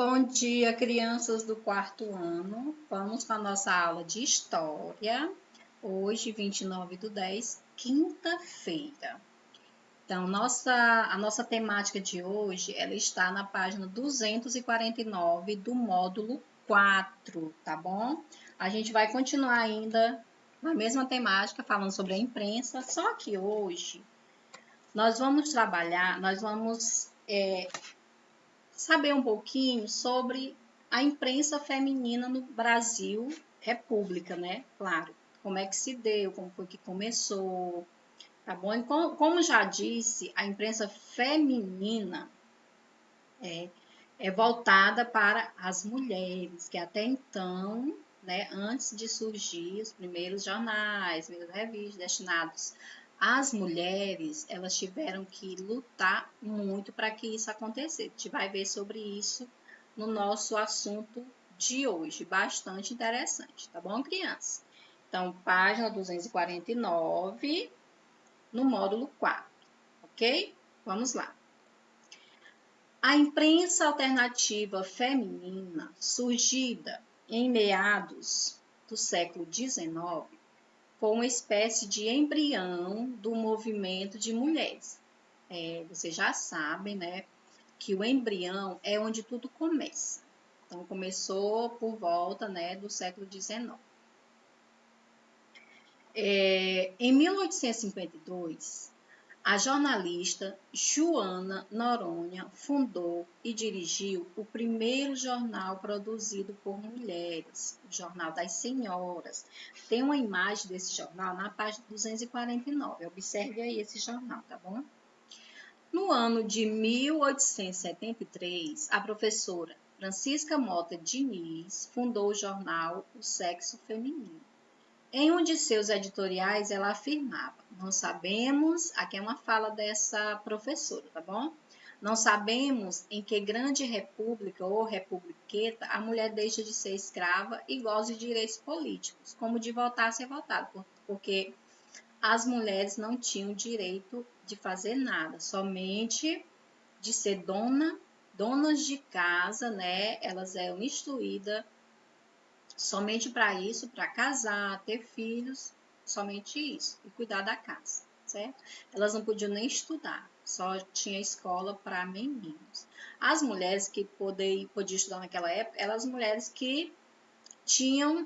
Bom dia, crianças do quarto ano. Vamos para a nossa aula de História. Hoje, 29/10, quinta-feira. Então, a nossa temática de hoje, ela está na página 249 do módulo 4, tá bom? A gente vai continuar ainda na mesma temática, falando sobre a imprensa, só que hoje nós vamos saber um pouquinho sobre a imprensa feminina no Brasil, República, né? Claro, como é que se deu, como foi que começou, tá bom? E como já disse, a imprensa feminina é voltada para as mulheres, que até então, né, antes de surgir os primeiros jornais, primeiras revistas destinados às mulheres, elas tiveram que lutar muito para que isso acontecesse. A gente vai ver sobre isso no nosso assunto de hoje, bastante interessante, tá bom, criança? Então, página 249, no módulo 4, ok? Vamos lá. A imprensa alternativa feminina, surgida em meados do século XIX, foi uma espécie de embrião do movimento de mulheres. Vocês já sabem, né, que o embrião é onde tudo começa. Então, começou por volta, né, do século XIX. Em 1852, a jornalista Joana Noronha fundou e dirigiu o primeiro jornal produzido por mulheres, o Jornal das Senhoras. Tem uma imagem desse jornal na página 249. Observe aí esse jornal, tá bom? No ano de 1873, a professora Francisca Mota Diniz fundou o jornal O Sexo Feminino. Em um de seus editoriais, ela afirmava: não sabemos, aqui é uma fala dessa professora, tá bom? Não sabemos em que grande república ou republiqueta a mulher deixa de ser escrava e goza de direitos políticos, como de votar a ser votada, porque as mulheres não tinham direito de fazer nada, somente de ser donas de casa, né? Elas eram instruídas somente para isso, para casar, ter filhos, somente isso, e cuidar da casa, certo? Elas não podiam nem estudar, só tinha escola para meninos. As mulheres que podiam estudar naquela época, eram as mulheres que tinham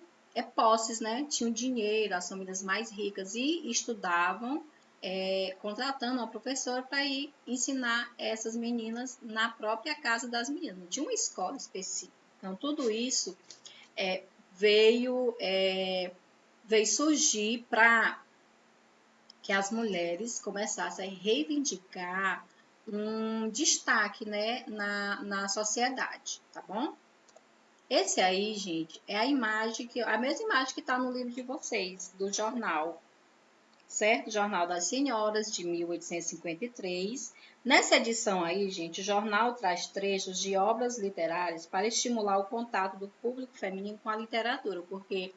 posses, né? Tinham dinheiro, as famílias mais ricas, e estudavam, contratando uma professora para ir ensinar essas meninas na própria casa das meninas, não tinha uma escola específica. Então, tudo isso veio surgir para que as mulheres começassem a reivindicar um destaque, né, na sociedade, tá bom? Esse aí, gente, é a mesma imagem que está no livro de vocês, do jornal, certo? Jornal das Senhoras, de 1853. Nessa edição aí, gente, o jornal traz trechos de obras literárias para estimular o contato do público feminino com a literatura, porque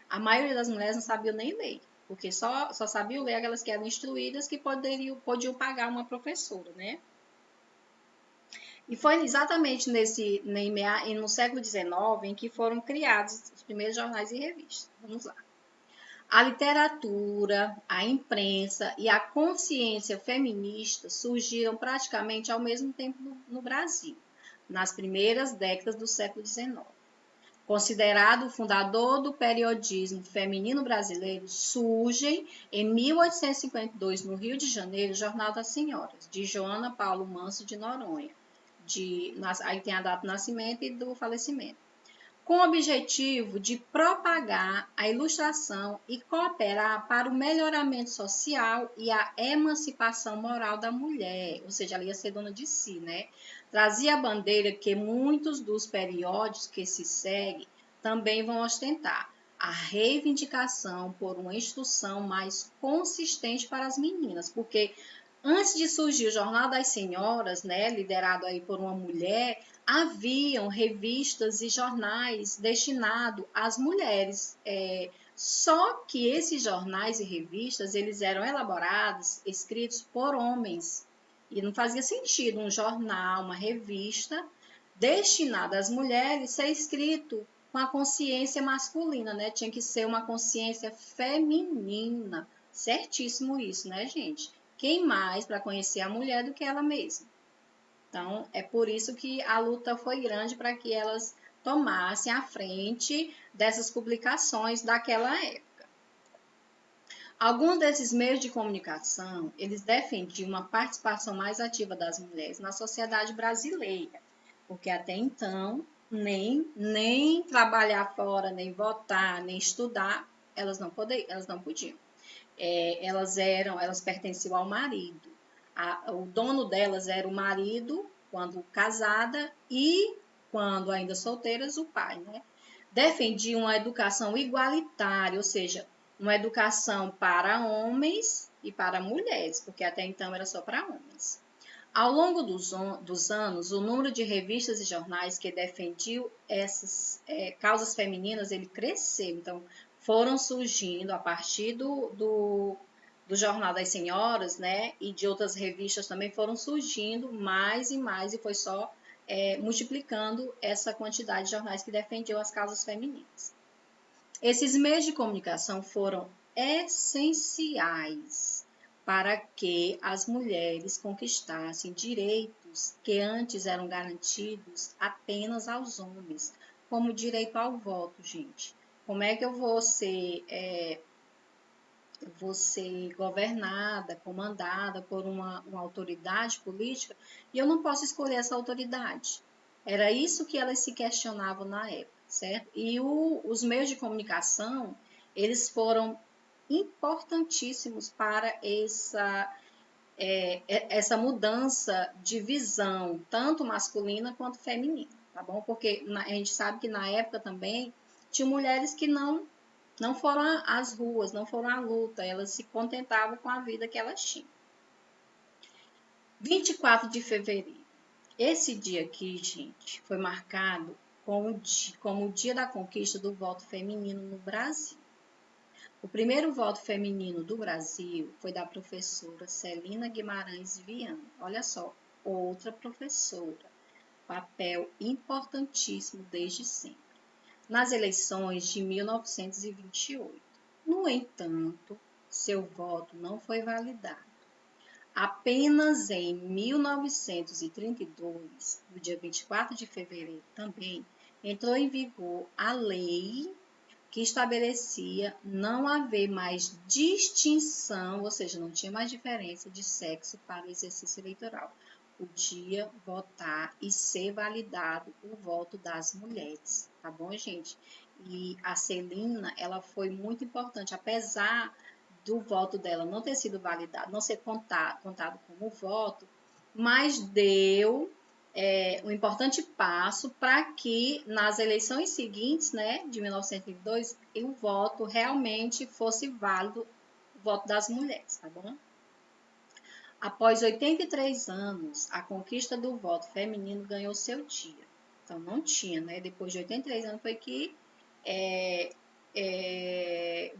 a maioria das mulheres não sabiam nem ler, porque só sabiam ler aquelas que eram instruídas, que podiam pagar uma professora, né? E foi exatamente no século XIX em que foram criados os primeiros jornais e revistas. Vamos lá. A literatura, a imprensa e a consciência feminista surgiram praticamente ao mesmo tempo no Brasil, nas primeiras décadas do século XIX. Considerado o fundador do periodismo feminino brasileiro, surge em 1852, no Rio de Janeiro, o Jornal das Senhoras, de Joana Paulo Manso de Noronha. Aí tem a data do nascimento e do falecimento. Com o objetivo de propagar a ilustração e cooperar para o melhoramento social e a emancipação moral da mulher, ou seja, ela ia ser dona de si, né? Trazia a bandeira que muitos dos periódicos que se seguem também vão ostentar, a reivindicação por uma instrução mais consistente para as meninas, porque antes de surgir o Jornal das Senhoras, né, liderado aí por uma mulher, haviam revistas e jornais destinados às mulheres. Só que esses jornais e revistas, eles eram elaborados, escritos por homens. E não fazia sentido um jornal, uma revista, destinado às mulheres ser escrito com a consciência masculina, né? Tinha que ser uma consciência feminina. Certíssimo isso, né, gente? Quem mais para conhecer a mulher do que ela mesma? Então, é por isso que a luta foi grande para que elas tomassem a frente dessas publicações daquela época. Alguns desses meios de comunicação, eles defendiam uma participação mais ativa das mulheres na sociedade brasileira, porque até então nem trabalhar fora, nem votar, nem estudar, elas não podiam. Elas pertenciam ao marido. O dono delas era o marido, quando casada, e quando ainda solteiras, o pai, né? Defendiam uma educação igualitária, ou seja, uma educação para homens e para mulheres, porque até então era só para homens. Ao longo dos anos, o número de revistas e jornais que defendiam essas causas femininas, ele cresceu. Então, foram surgindo a partir do Jornal das Senhoras, né, e de outras revistas também foram surgindo mais e mais, e foi só multiplicando essa quantidade de jornais que defendiam as causas femininas. Esses meios de comunicação foram essenciais para que as mulheres conquistassem direitos que antes eram garantidos apenas aos homens, como o direito ao voto, gente. Como é que eu vou ser governada, comandada por uma autoridade política e eu não posso escolher essa autoridade? Era isso que elas se questionavam na época, certo? E os meios de comunicação, eles foram importantíssimos para essa mudança de visão, tanto masculina quanto feminina, tá bom? Porque a gente sabe que na época também tinha mulheres que não foram às ruas, não foram à luta, elas se contentavam com a vida que elas tinham. 24 de fevereiro. Esse dia aqui, gente, foi marcado como o dia da conquista do voto feminino no Brasil. O primeiro voto feminino do Brasil foi da professora Celina Guimarães Viana. Olha só, outra professora. Papel importantíssimo desde sempre. Nas eleições de 1928. No entanto, seu voto não foi validado. Apenas em 1932, no dia 24 de fevereiro também, entrou em vigor a lei que estabelecia não haver mais distinção, ou seja, não tinha mais diferença de sexo para o exercício eleitoral. Podia votar e ser validado o voto das mulheres, tá bom, gente? E a Celina, ela foi muito importante, apesar do voto dela não ter sido validado, não ser contado como voto, mas deu um importante passo para que nas eleições seguintes, né, de 1922, o voto realmente fosse válido, o voto das mulheres, tá bom? Após 83 anos, a conquista do voto feminino ganhou seu dia. Então, não tinha, né? Depois de 83 anos foi que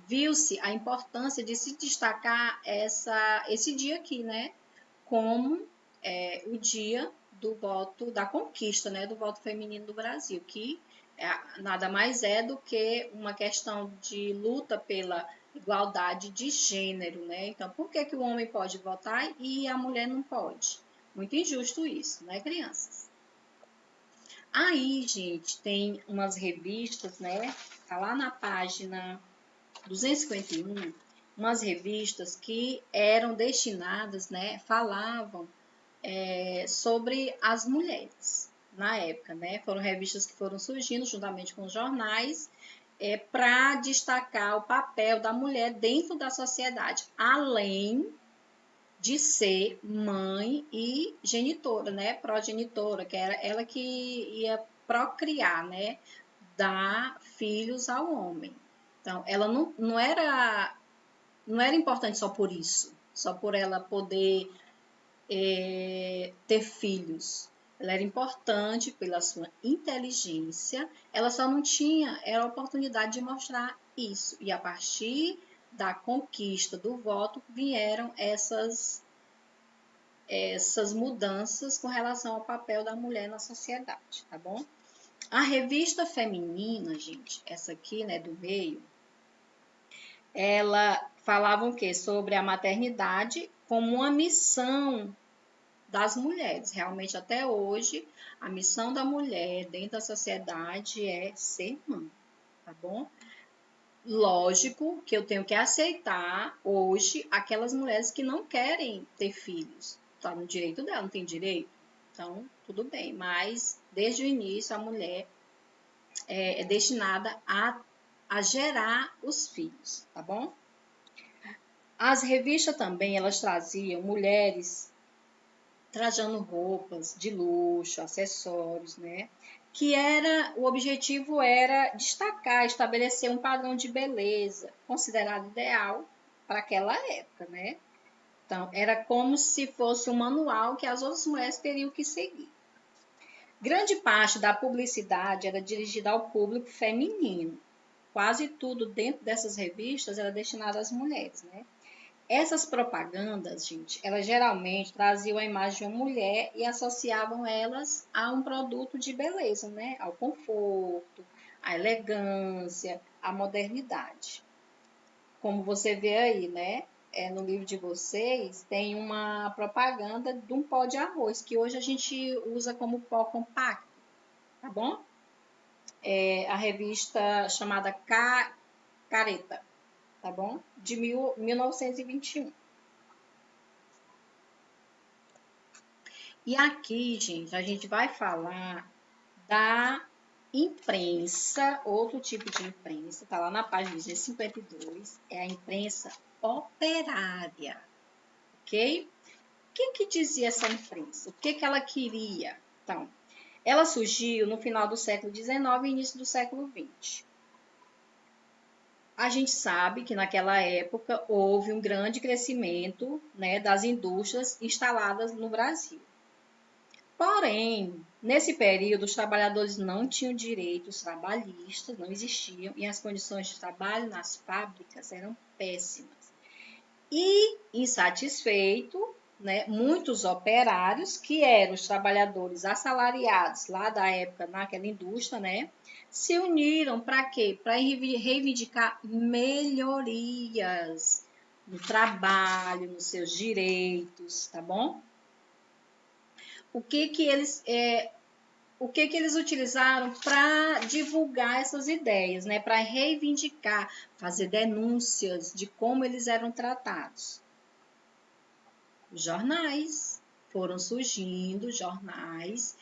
viu-se a importância de se destacar esse dia aqui, né? Como o dia do voto, da conquista, né? Do voto feminino do Brasil, que nada mais é do que uma questão de luta pela igualdade de gênero, né? Então, por que o homem pode votar e a mulher não pode? Muito injusto isso, né, crianças? Aí, gente, tem umas revistas, né? Tá lá na página 251, umas revistas que eram destinadas, né? Falavam sobre as mulheres na época, né? Foram revistas que foram surgindo juntamente com os jornais para destacar o papel da mulher dentro da sociedade, além de ser mãe e genitora, né? Progenitora, que era ela que ia procriar, né? Dar filhos ao homem. Então, ela não era importante só por isso, só por ela poder ter filhos. Ela era importante pela sua inteligência, ela só não tinha a oportunidade de mostrar isso. E a partir da conquista do voto vieram essas mudanças com relação ao papel da mulher na sociedade, tá bom? A revista feminina, gente, essa aqui, né, do meio, ela falava o quê? Sobre a maternidade como uma missão das mulheres. Realmente, até hoje, a missão da mulher dentro da sociedade é ser mãe, tá bom? Lógico que eu tenho que aceitar hoje aquelas mulheres que não querem ter filhos. Tá no direito dela, não tem direito? Então, tudo bem. Mas, desde o início, a mulher é destinada a gerar os filhos, tá bom? As revistas também, elas traziam mulheres trajando roupas de luxo, acessórios, né? Que o objetivo era destacar, estabelecer um padrão de beleza considerado ideal para aquela época, né? Então, era como se fosse um manual que as outras mulheres teriam que seguir. Grande parte da publicidade era dirigida ao público feminino. Quase tudo dentro dessas revistas era destinado às mulheres, né? Essas propagandas, gente, elas geralmente traziam a imagem de uma mulher e associavam elas a um produto de beleza, né? Ao conforto, à elegância, à modernidade. Como você vê aí, né? No livro de vocês tem uma propaganda de um pó de arroz, que hoje a gente usa como pó compacto, tá bom? A revista chamada Careta, tá bom? De 1921. E aqui, gente, a gente vai falar da imprensa, outro tipo de imprensa, tá lá na página 52, é a imprensa operária, ok? O que dizia essa imprensa? O que ela queria? Então, ela surgiu no final do século XIX e início do século XX. A gente sabe que naquela época houve um grande crescimento, né, das indústrias instaladas no Brasil. Porém, nesse período, os trabalhadores não tinham direitos trabalhistas, não existiam, e as condições de trabalho nas fábricas eram péssimas. E, insatisfeito, né, muitos operários, que eram os trabalhadores assalariados lá da época naquela indústria, né, se uniram para quê? Para reivindicar melhorias no trabalho, nos seus direitos, tá bom? O que eles utilizaram para divulgar essas ideias, né? Para reivindicar, fazer denúncias de como eles eram tratados. Os jornais foram surgindo, jornais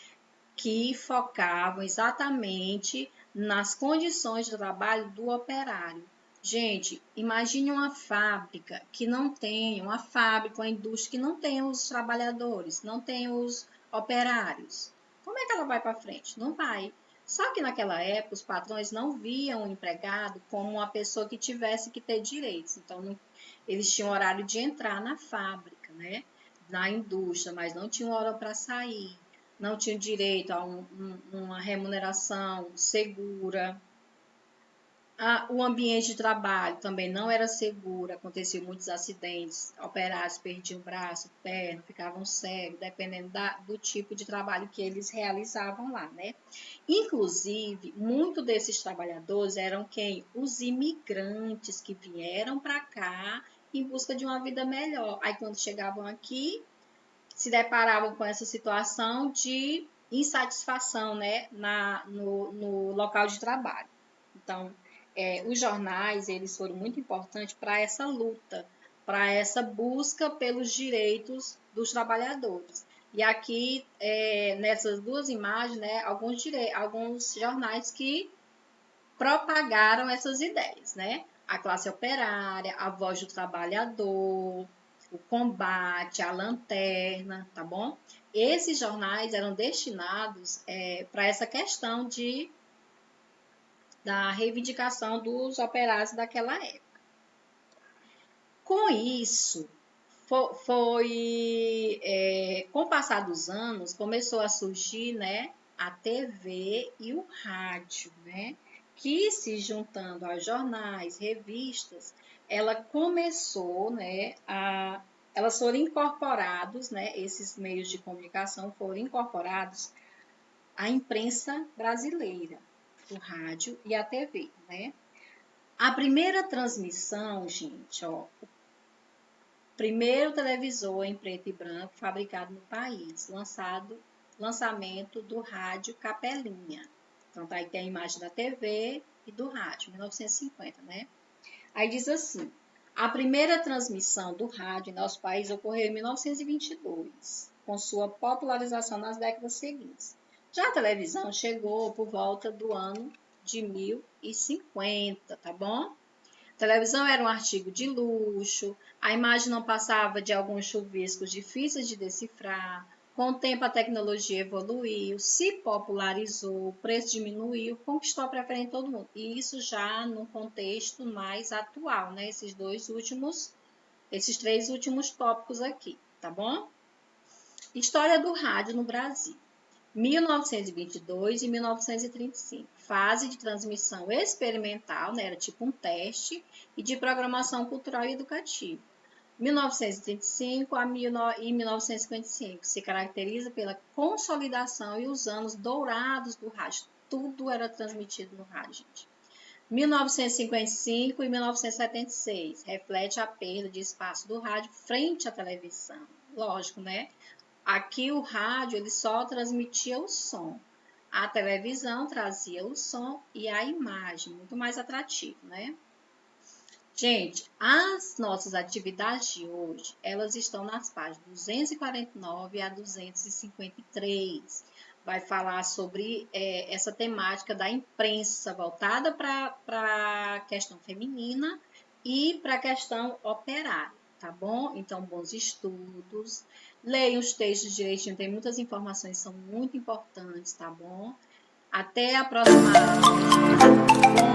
que focavam exatamente nas condições de trabalho do operário. Gente, imagine uma fábrica que não tem, uma fábrica, uma indústria que não tem os trabalhadores, não tem os operários. Como é que ela vai para frente? Não vai. Só que naquela época os patrões não viam o empregado como uma pessoa que tivesse que ter direitos. Então, eles tinham horário de entrar na fábrica, né? Na indústria, mas não tinham hora para sair, não tinham direito a uma remuneração segura. O ambiente de trabalho também não era seguro, aconteciam muitos acidentes, operários perdiam braço, perna, ficavam cegos, dependendo do tipo de trabalho que eles realizavam lá, né? Inclusive, muitos desses trabalhadores eram quem? Os imigrantes que vieram para cá em busca de uma vida melhor. Aí, quando chegavam aqui, se deparavam com essa situação de insatisfação, né, no local de trabalho. Então, os jornais, eles foram muito importantes para essa luta, para essa busca pelos direitos dos trabalhadores. E aqui, nessas duas imagens, né, alguns jornais que propagaram essas ideias, né? A classe operária, a voz do trabalhador, o combate, a lanterna, tá bom? Esses jornais eram destinados para essa questão da reivindicação dos operários daquela época. Com isso, com o passar dos anos, começou a surgir, né, a TV e o rádio, né, que se juntando aos jornais, revistas, ela começou, né, a elas foram incorporados, né? Esses meios de comunicação foram incorporados à imprensa brasileira, o rádio e a TV, né? A primeira transmissão, gente, ó, o primeiro televisor em preto e branco fabricado no país, lançamento do rádio Capelinha. Então, tá aí tem a imagem da TV e do rádio, 1950, né? Aí diz assim, a primeira transmissão do rádio em nosso país ocorreu em 1922, com sua popularização nas décadas seguintes. Já a televisão chegou por volta do ano de 1050, tá bom? Televisão era um artigo de luxo, a imagem não passava de alguns chuviscos difíceis de decifrar. Com o tempo, a tecnologia evoluiu, se popularizou, o preço diminuiu, conquistou a preferência de todo mundo. E isso já no contexto mais atual, né? Esses três últimos tópicos aqui, tá bom? História do rádio no Brasil. 1922 e 1935, fase de transmissão experimental, né, era tipo um teste, e de programação cultural e educativa. 1935 e 1955 se caracteriza pela consolidação e os anos dourados do rádio. Tudo era transmitido no rádio, gente. 1955 e 1976 reflete a perda de espaço do rádio frente à televisão. Lógico, né? Aqui o rádio ele só transmitia o som. A televisão trazia o som e a imagem, muito mais atrativo, né? Gente, as nossas atividades de hoje, elas estão nas páginas 249 a 253. Vai falar sobre essa temática da imprensa voltada para a questão feminina e para a questão operária, tá bom? Então, bons estudos. Leiam os textos direitinho, tem muitas informações, são muito importantes, tá bom? Até a próxima aula.